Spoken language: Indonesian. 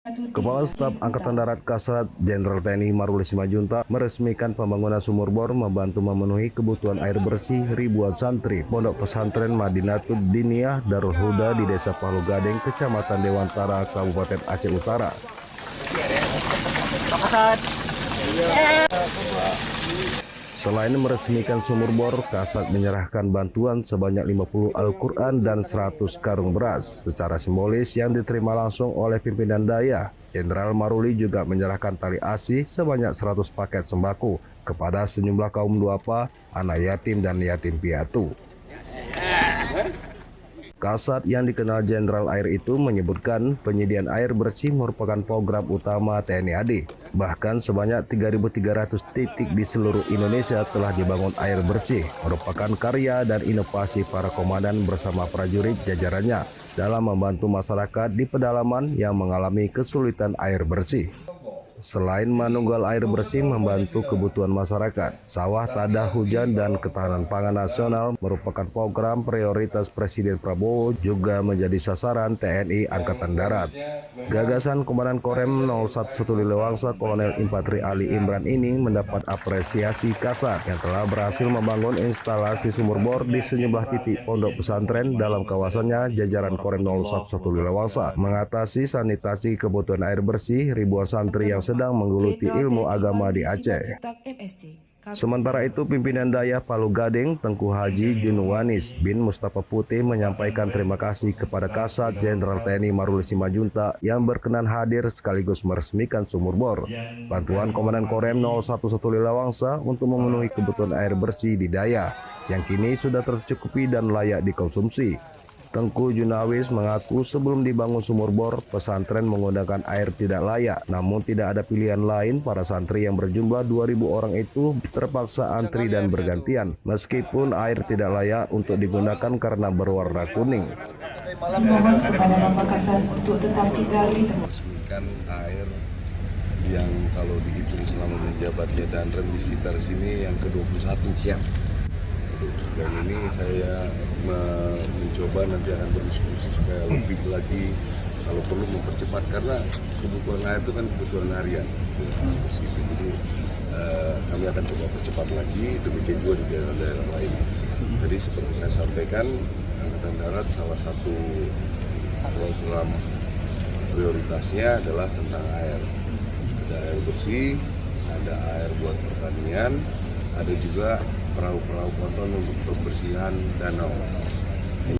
Kepala Staf Angkatan Darat Kasat Jenderal TNI Maruli Simanjuntak meresmikan pembangunan sumur bor membantu memenuhi kebutuhan air bersih ribuan santri Pondok Pesantren Madinatud Diniyah Darul Huda di Desa Palu Gading, Kecamatan Dewantara, Kabupaten Aceh Utara. Selain meresmikan sumur bor, Kasat menyerahkan bantuan sebanyak 50 Al-Quran dan 100 karung beras secara simbolis yang diterima langsung oleh pimpinan daya. Jenderal Maruli juga menyerahkan tali asi sebanyak 100 paket sembako kepada sejumlah kaum duafa, anak yatim dan yatim piatu. Kasat yang dikenal Jenderal Air itu menyebutkan penyediaan air bersih merupakan program utama TNI AD. Bahkan sebanyak 3.300 titik di seluruh Indonesia telah dibangun air bersih, merupakan karya dan inovasi para komandan bersama prajurit jajarannya dalam membantu masyarakat di pedalaman yang mengalami kesulitan air bersih. Selain manunggal air bersih membantu kebutuhan masyarakat, sawah tada hujan dan ketahanan pangan nasional merupakan program prioritas Presiden Prabowo juga menjadi sasaran TNI Angkatan Darat. Gagasan Komandan Korem 011 Lilewangsa Kolonel Infantri Ali Imran ini mendapat apresiasi Kasat yang telah berhasil membangun instalasi sumur bor di sejumlah titik pondok pesantren dalam kawasannya. Jajaran Korem 011 Lilewangsa mengatasi sanitasi kebutuhan air bersih ribuan santri yang sedang menggeluti ilmu agama di Aceh. Sementara itu, pimpinan daya Palu Gading, Tengku Haji Junwanis bin Mustafa Putih menyampaikan terima kasih kepada Kasat Jenderal TNI Maruli Simanjuntak yang berkenan hadir sekaligus meresmikan sumur bor. Bantuan Komandan Korem 011 Lilewangsa untuk memenuhi kebutuhan air bersih di daya yang kini sudah tercukupi dan layak dikonsumsi. Tengku Junawis mengaku sebelum dibangun sumur bor, pesantren menggunakan air tidak layak. Namun tidak ada pilihan lain, para santri yang berjumlah 2.000 orang itu terpaksa antri dan bergantian. Meskipun air tidak layak untuk digunakan karena berwarna kuning. Mohon kepada Bapak Kasat untuk tetap tinggal di tempat. Resmikan air yang kalau dihitung selama menjabatnya dan rem di sekitar sini yang ke-21. Siap. Dan ini saya mencoba nanti akan berdiskusi supaya lebih lagi kalau perlu mempercepat, karena kebutuhan air itu kan kebutuhan harian. Jadi kami akan coba percepat lagi, demikian juga di daerah-daerah lain. Jadi seperti saya sampaikan, Angkatan Darat salah satu program prioritasnya adalah tentang air. Ada air bersih, ada air buat pertanian, ada juga perahu-perahu ponton untuk pembersihan danau.